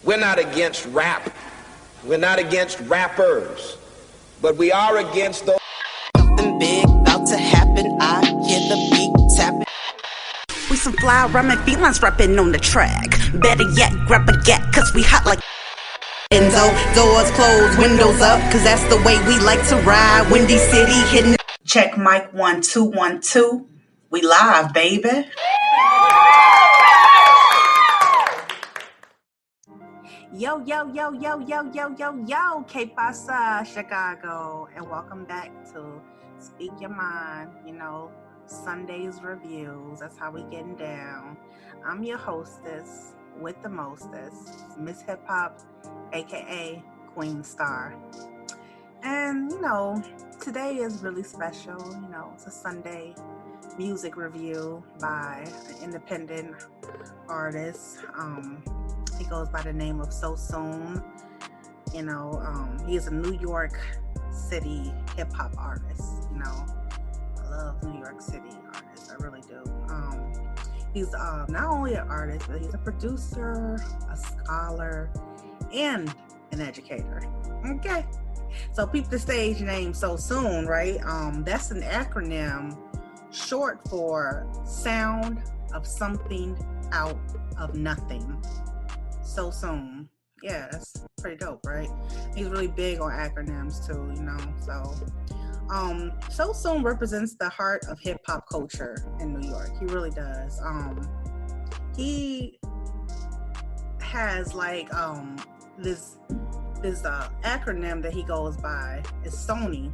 We're not against rap. We're not against rappers. But we are against those. Something big about to happen. I hear the beat tapping. We some fly rhyming felines rapping on the track. Better yet, grab a gat, cause we hot like Enzo. Doors closed, windows up, cause that's the way we like to ride. Windy City hitting. Check mic 1 2 1 2. We live, baby. Yo, que pasa, Chicago, and welcome back to Speak Your Mind, Sunday's reviews. That's how we getting down. I'm your hostess with the mostest, Miss Hip Hop, aka Queen Star. And, today is really special. It's a Sunday music review by an independent artist. He goes by the name of SoSoon. He is a New York City hip hop artist. I love New York City artists. I really do. He's not only an artist, but he's a producer, a scholar, and an educator. Okay. So peep the stage name SoSoon, right? That's an acronym short for Sound of Something Out of Nothing. SoSoon. Yeah, that's pretty dope, right? He's really big on acronyms too, So SoSoon represents the heart of hip hop culture in New York. He really does. He has this acronym that he goes by is S.O.N.Y.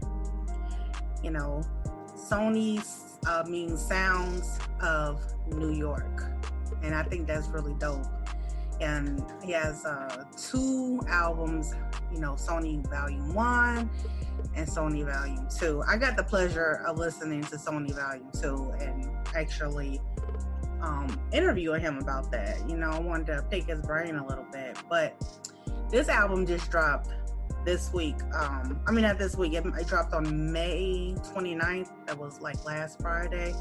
S.O.N.Y means Sounds of New York, and I think that's really dope. And he has 2 albums, S.O.N.Y Volume 1 and S.O.N.Y Volume 2. I got the pleasure of listening to S.O.N.Y Volume 2 and actually interviewing him about that. I wanted to pick his brain a little bit. But this album just dropped this week. Not this week. It dropped on May 29th. That was last Friday.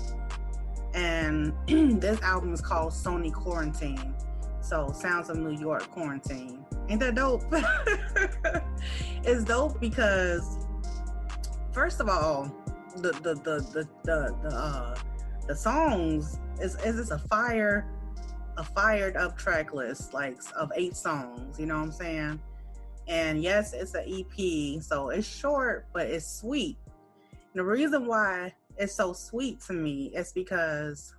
And this album is called S.O.N.Y Quarantine. So, Sounds of New York Quarantine. Ain't that dope? It's dope because, first of all, the songs is a fired up track list, of 8 songs. You know what I'm saying? And yes, it's an EP, so it's short, but it's sweet. And the reason why it's so sweet to me is because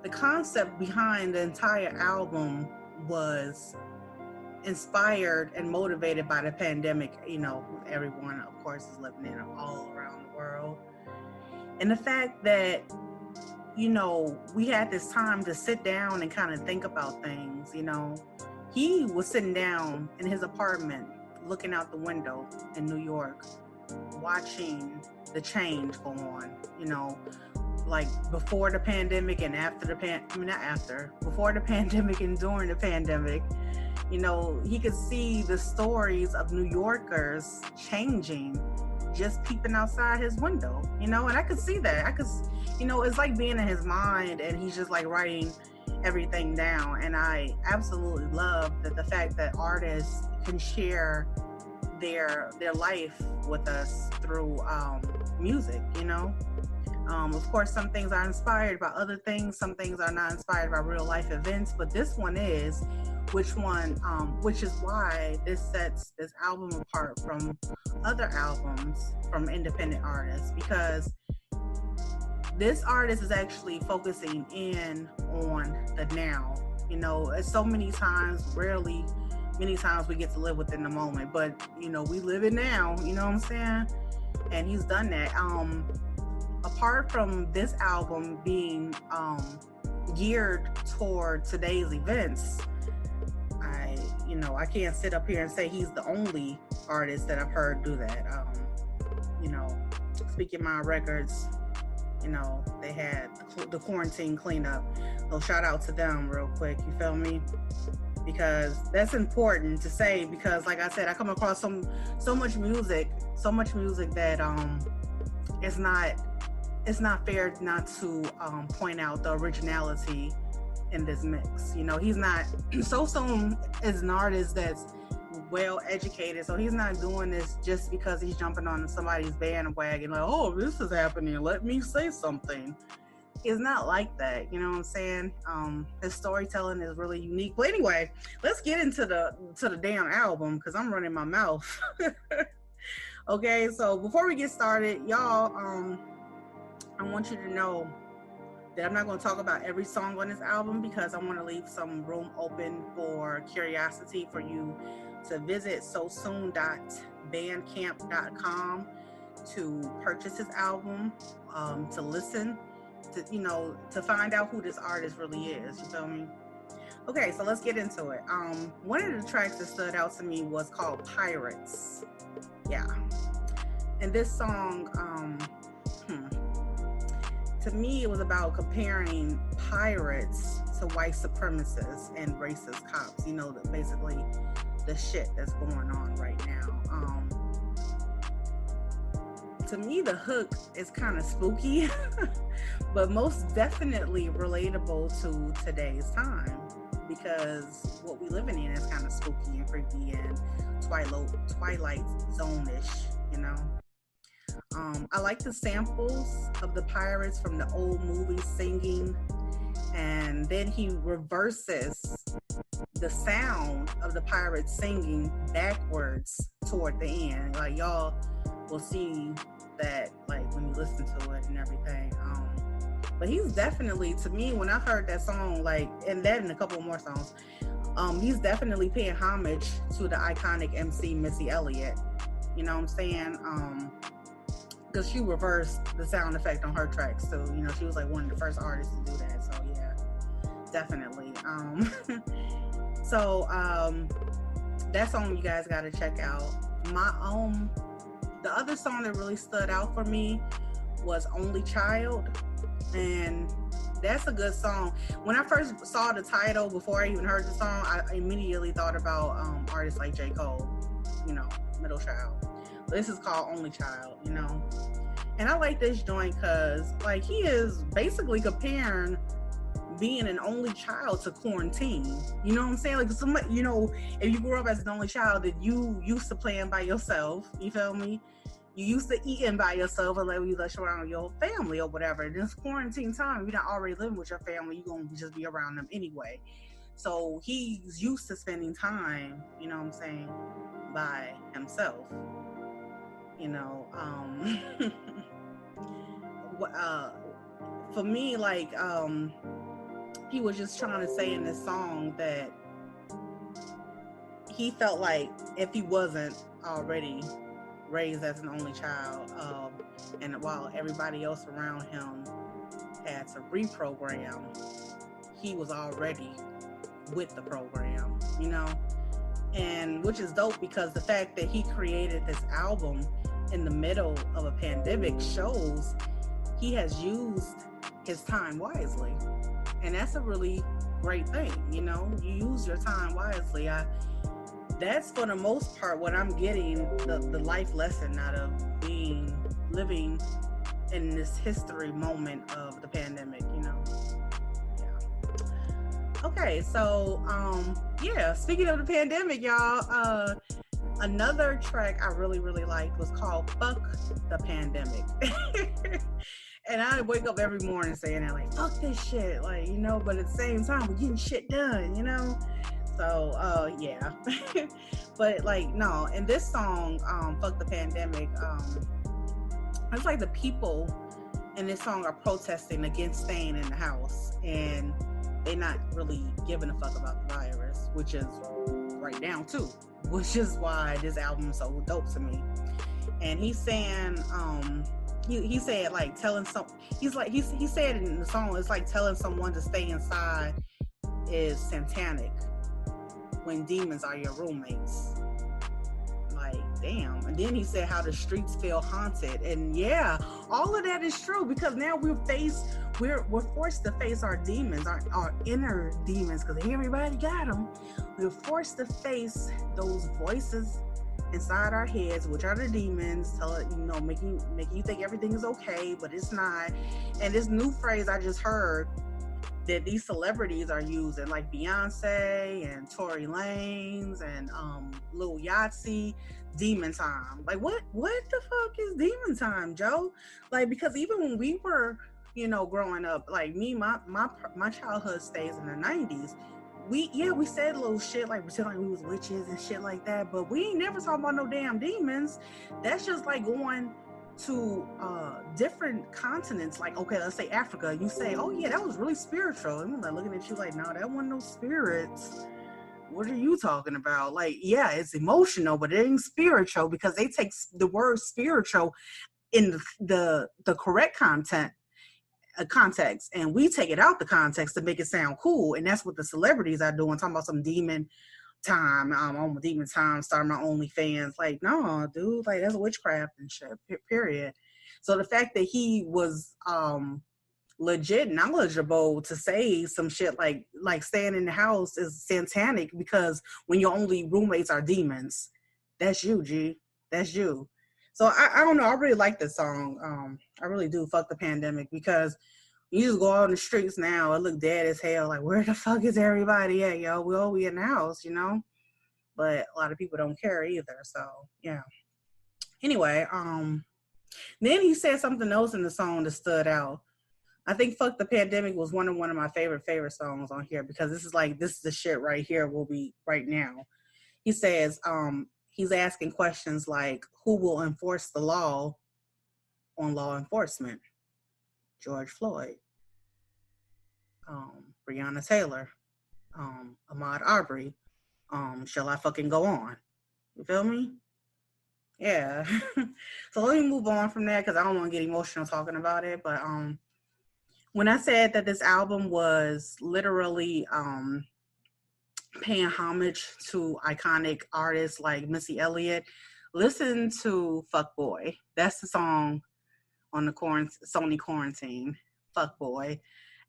the concept behind the entire album was inspired and motivated by the pandemic. Everyone, of course, is living in all around the world. And the fact that, we had this time to sit down and kind of think about things, He was sitting down in his apartment, looking out the window in New York, watching the change go on, before the pandemic and after before the pandemic and during the pandemic. He could see the stories of New Yorkers changing, just peeping outside his window, and I could see that. It's like being in his mind, and he's just writing everything down. And I absolutely love the fact that artists can share their life with us through music. Of course, some things are inspired by other things. Some things are not inspired by real life events, but this one is, which is why this sets this album apart from other albums from independent artists, because this artist is actually focusing in on the now. It's so many times we get to live within the moment, but we live it now, you know what I'm saying? And he's done that. Apart from this album being geared toward today's events, I can't sit up here and say he's the only artist that I've heard do that. Speak Your Mind Records, they had the quarantine cleanup. So shout out to them real quick, you feel me? Because that's important to say, because like I said, I come across so much music that it's not fair not to point out the originality in this mix. You know, he's not, SoSoon is an artist that's well educated, so he's not doing this just because he's jumping on somebody's bandwagon like, oh, this is happening, let me say something. It's not like that, you know what I'm saying? His storytelling is really unique. But anyway, let's get into the damn album, because I'm running my mouth. Okay, so before we get started, y'all, I want you to know that I'm not going to talk about every song on this album, because I want to leave some room open for curiosity for you to visit SoSoon.bandcamp.com to purchase his album, to listen, to, you know, to find out who this artist really is. You feel me? Okay, so let's get into it. One of the tracks that stood out to me was called Pirates. Yeah. And this song, to me, it was about comparing pirates to white supremacists and racist cops. You know, basically the shit that's going on right now. To me, the hook is kind of spooky, but most definitely relatable to today's time, because what we living in is kind of spooky and creepy and Twilight Zone-ish, you know. I like the samples of the pirates from the old movies singing, and then he reverses the sound of the pirates singing backwards toward the end. Like, y'all will see that, like, when you listen to it and everything. But he's definitely, to me, when I heard that song, like, and that and a couple more songs, he's definitely paying homage to the iconic MC Missy Elliott. You know what I'm saying? Because she reversed the sound effect on her tracks, so, you know, she was like one of the first artists to do that. So yeah, definitely. That song you guys got to check out. The other song that really stood out for me was Only Child, and that's a good song. When I first saw the title, before I even heard the song, I immediately thought about artists like J. Cole, you know, Middle Child. This is called Only Child, you know. And I like this joint because, like, he is basically comparing being an only child to quarantine. You know what I'm saying? Like, somebody, you know, if you grew up as an only child, that you used to playing by yourself, you feel me? You used to eating by yourself, or like you let you around your family or whatever. This quarantine time, you're not already living with your family, you're gonna just be around them anyway. So he's used to spending time, you know what I'm saying, by himself. You know, for me, like, he was just trying to say in this song that he felt like if he wasn't already raised as an only child, and while everybody else around him had to reprogram, he was already with the program, you know? And which is dope, because the fact that he created this album in the middle of a pandemic shows he has used his time wisely. And that's a really great thing, you know? You use your time wisely. That's for the most part what I'm getting the life lesson out of living in this history moment of the pandemic, you know? Yeah. Okay, so speaking of the pandemic, y'all, another track I really, really liked was called Fuck the Pandemic. And I wake up every morning saying that, like, fuck this shit, like, you know, but at the same time, we're getting shit done, you know? So, yeah. But, like, no, in this song, Fuck the Pandemic, it's like the people in this song are protesting against staying in the house, and they're not really giving a fuck about the virus, which is right now, too, which is why this album is so dope to me. And he's saying, he said, like, he said in the song, it's like telling someone to stay inside is satanic when demons are your roommates. Like, damn. And then he said how the streets feel haunted. And yeah, all of that is true, because now we're forced to face our demons, our inner demons, because everybody got them. We're forced to face those voices inside our heads, which are the demons, making you think everything is okay, but it's not. And this new phrase I just heard that these celebrities are using, like Beyonce and Tory Lanez and Lil Yachty, Demon Time. Like what the fuck is Demon Time, Joe? Like, because even when we were, growing up, like me, my childhood stays in the 90s. We said little shit like pretend like we was witches and shit like that, but we ain't never talking about no damn demons. That's just like going to different continents, like, okay, let's say Africa, you say, oh yeah, that was really spiritual, and I'm like looking at you like, no, that wasn't no spirits. What are you talking about? Like, yeah, it's emotional, but it ain't spiritual, because they take the word spiritual in the correct context, and we take it out the context to make it sound cool. And that's what the celebrities are doing, talking about some demon time. On demon time, starting my OnlyFans. Like, no, dude, like that's witchcraft and shit. Period. So the fact that he was legit knowledgeable to say some shit like staying in the house is satanic, because when your only roommates are demons, that's you, G. That's you. So I don't know. I really like this song. I really do. Fuck the pandemic, because you just go out in the streets now, it look dead as hell. Like, where the fuck is everybody at, yo? We all be in the house, But a lot of people don't care either. So yeah. Anyway, then he said something else in the song that stood out. I think "Fuck the Pandemic" was one of my favorite songs on here, because this is the shit right here will be right now. He says, he's asking questions like, who will enforce the law on law enforcement? George Floyd, Breonna Taylor, Ahmaud Arbery. Shall I fucking go on? You feel me? Yeah. So let me move on from that, because I don't want to get emotional talking about it. But when I said that this album was literally paying homage to iconic artists like Missy Elliott, listen to Fuck Boy. That's the song on the S.O.N.Y Quarantine. Fuck Boy.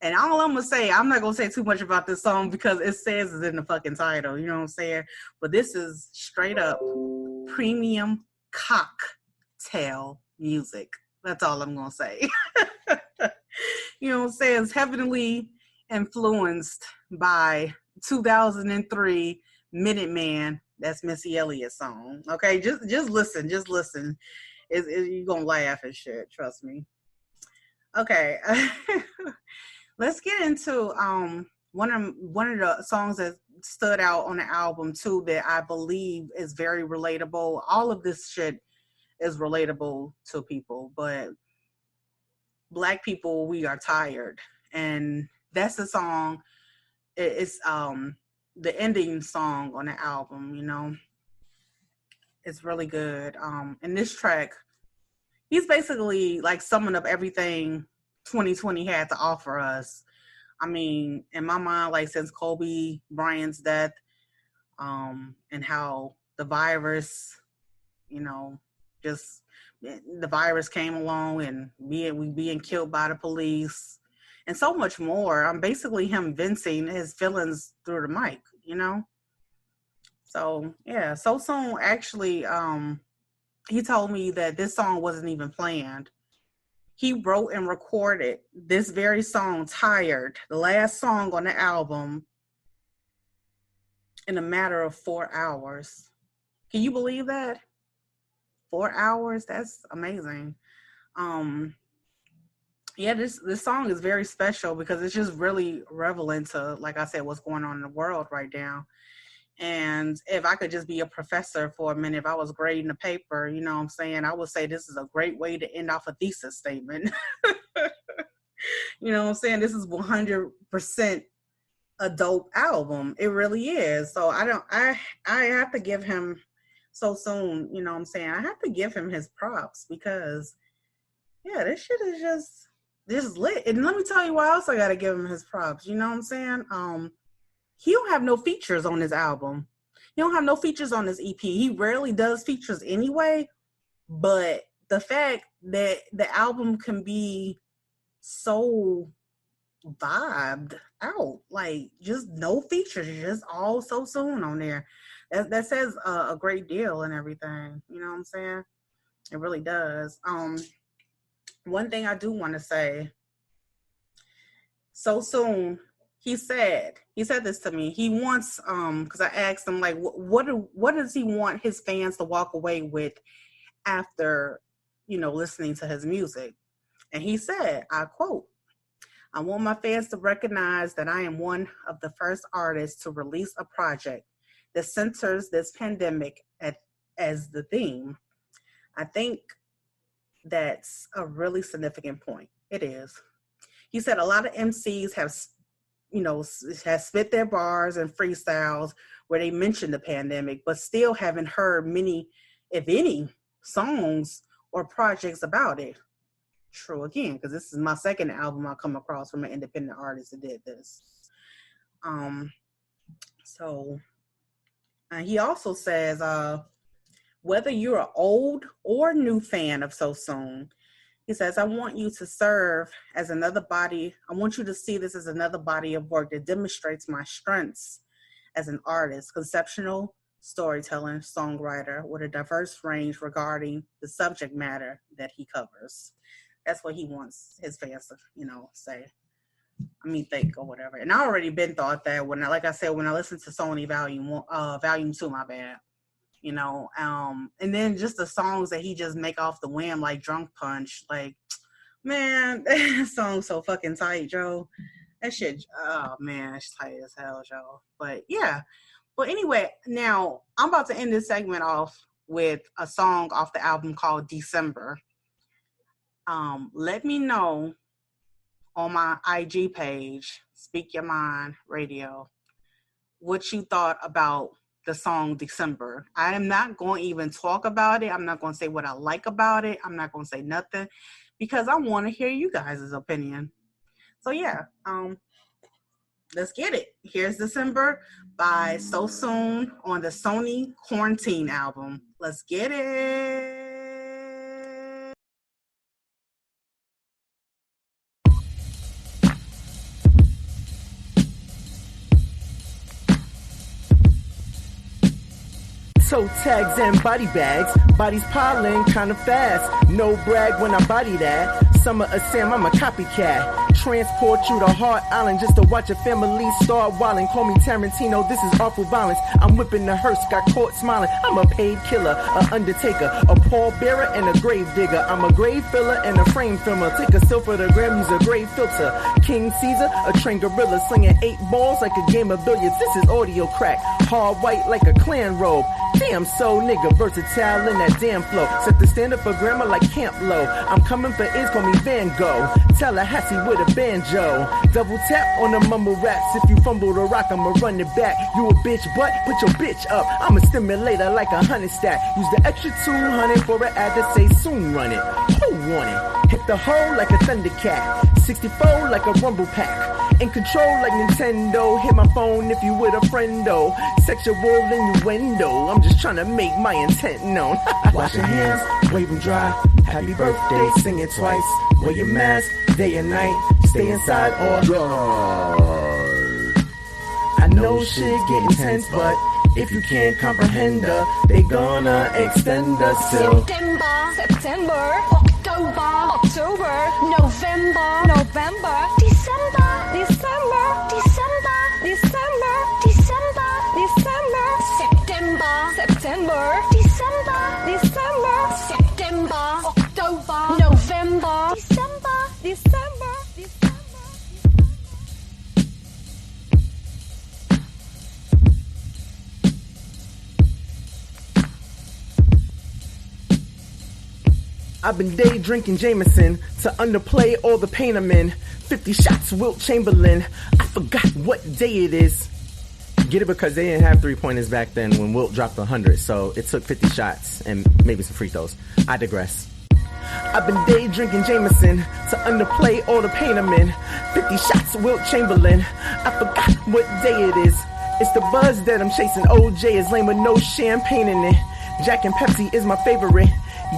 And all I'm going to say, I'm not going to say too much about this song, because it says it's in the fucking title. You know what I'm saying? But this is straight up premium cocktail music. That's all I'm going to say. You know what I'm saying? It's heavily influenced by 2003 Minuteman. That's Missy Elliott's song. Okay, just listen. Just listen. You're going to laugh and shit. Trust me. Okay. Let's get into one of the songs that stood out on the album too, that I believe is very relatable. All of this shit is relatable to people, but Black people, we are tired. And that's the song. It's the ending song on the album, It's really good. And this track, he's basically like summing up everything 2020 had to offer us. I mean, in my mind, like since Kobe Bryant's death, and how the virus, just the virus came along, and we being killed by the police, and so much more. I'm basically him venting his feelings through the mic, So yeah, SoSoon actually, he told me that this song wasn't even planned. He wrote and recorded this very song, Tired, the last song on the album, in a matter of 4 hours. Can you believe that? 4 hours? That's amazing. Yeah, this song is very special, because it's just really relevant to, like I said, what's going on in the world right now. And if I could just be a professor for a minute, if I was grading a paper, you know what I'm saying, I would say this is a great way to end off a thesis statement. You know what I'm saying? This is 100% a dope album. It really is. So I have to give him SoSoon, you know what I'm saying? I have to give him his props, because yeah, this shit is just lit. And let me tell you why else I gotta give him his props. You know what I'm saying? He don't have no features on his album. He don't have no features on his EP. He rarely does features anyway. But the fact that the album can be so vibed out, like just no features, just all SoSoon on there, that says a great deal and everything. You know what I'm saying? It really does. One thing I do want to say, SoSoon, he said this to me. He wants, because I asked him, like, what does he want his fans to walk away with after, listening to his music? And he said, I quote, "I want my fans to recognize that I am one of the first artists to release a project that centers this pandemic as the theme. I think that's a really significant point." It is. He said a lot of MCs have spit their bars and freestyles where they mention the pandemic, but still haven't heard many, if any, songs or projects about it. True again, because this is my second album I come across from an independent artist that did this. So he also says, whether you're an old or new fan of SoSoon, he says, I want you to serve as another body. I want you to see this as another body of work that demonstrates my strengths as an artist, conceptual storytelling, songwriter with a diverse range regarding the subject matter that he covers. That's what he wants his fans to, say. Think or whatever. And I already been thought that when I listened to S.O.N.Y Volume 2, my bad. And then just the songs that he just make off the whim, like Drunk Punch, like, man, that song's so fucking tight, Joe. That shit, oh man, it's tight as hell, Joe. But yeah. But anyway, now I'm about to end this segment off with a song off the album called December. Let me know on my IG page, Speak Your Mind Radio, what you thought about the song December. I am not going to even talk about it. I'm not going to say what I like about it. I'm not going to say nothing because I want to hear you guys' opinion. So yeah, let's get it. Here's December by SoSoon on the S.O.N.Y Quarantine album. Let's get it. Toe tags and body bags, bodies piling kinda fast. No brag when I body that. Summer of Sam, I'm a copycat. Transport you to Hart Island just to watch your family start wildin'. Call me Tarantino, this is awful violence. I'm whipping the hearse, got caught smiling. I'm a paid killer, a undertaker, a pallbearer and a grave digger. I'm a grave filler and a frame filmer. Take a still for the gram, use a grave filter. King Caesar, a trained gorilla, slinging 8 balls like a game of billiards. This is audio crack, hard white like a clan robe. Damn soul nigga, versatile in that damn flow. Set the standard for grammar like Camp Low. I'm coming for ears, call me Van Gogh. Tallahassee with a banjo. Double tap on the mumble raps. If you fumble the rock, I'ma run it back. You a bitch, but put your bitch up. I'm a stimulator like a 100 stack. Use the extra 200 for an ad that say soon run it. Who want it? Hit the hole like a Thundercat. 64 like a rumble pack. In control like Nintendo. Hit my phone if you with a friendo. Sexual innuendo. I'm just trying to make my intent known. Wash your hands, wave them dry. Happy birthday, sing it twice. Wear your mask, day and night. Stay inside or die. I know shit get intense, but if you can't comprehend her, they gonna extend us till September, October, November, December, September, October, November, December. I've been day drinking Jameson to underplay all the pain I'm in. 50 shots, Wilt Chamberlain. I forgot what day it is. Get it because they didn't have 3-pointers back then when Wilt dropped 100, so it took 50 shots and maybe some free throws. I digress. I've been day drinking Jameson to underplay all the pain I'm in. 50 shots, Wilt Chamberlain. I forgot what day it is. It's the buzz that I'm chasing. OJ is lame with no champagne in it. Jack and Pepsi is my favorite.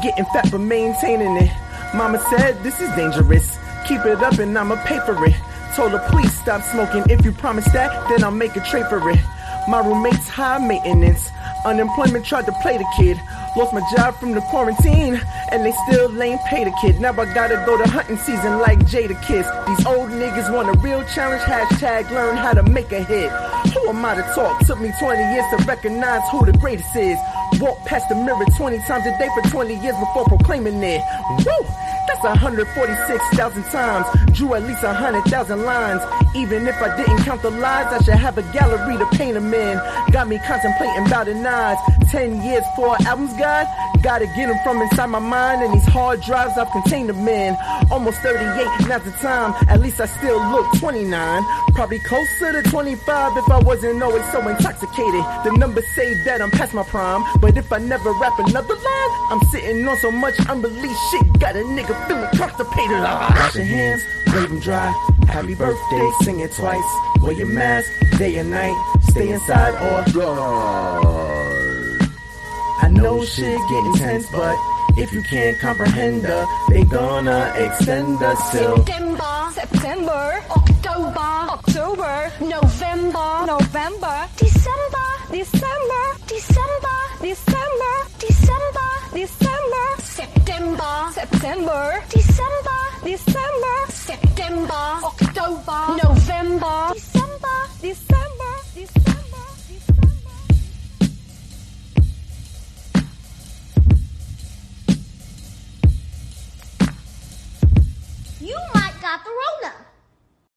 Getting fat for maintaining it. Mama said this is dangerous. Keep it up and I'ma pay for it. Told her please stop smoking. If you promise that, then I'll make a trade for it. My roommate's high maintenance. Unemployment tried to play the kid. Lost my job from the quarantine, and they still ain't pay the kid. Now I gotta go to hunting season like Jada Kiss. These old niggas want a real challenge, hashtag learn how to make a hit. Who am I to talk? Took me 20 years to recognize who the greatest is. Walk past the mirror 20 times a day for 20 years before proclaiming it. Woo! That's 146,000 times. Drew at least 100,000 lines. Even if I didn't count the lies, I should have a gallery to paint them in. Got me contemplating about the odds. 10 years, 4 albums, God. Gotta get them from inside my mind, and these hard drives I've contained them in. Almost 38, now's the time. At least I still look 29. Probably closer to 25 if I wasn't always so intoxicated. The numbers say that I'm past my prime, but if I never rap another line, I'm sitting on so much unreleased shit. Got a nigga feeling constipated. Wash your hands, wave them dry. Happy birthday, sing it twice. Wear your mask, day and night. Stay inside or I know shit get intense, but if you can't comprehend her, they gonna extend us till September, October, November, December, September, October, November, December. You might got the Rona.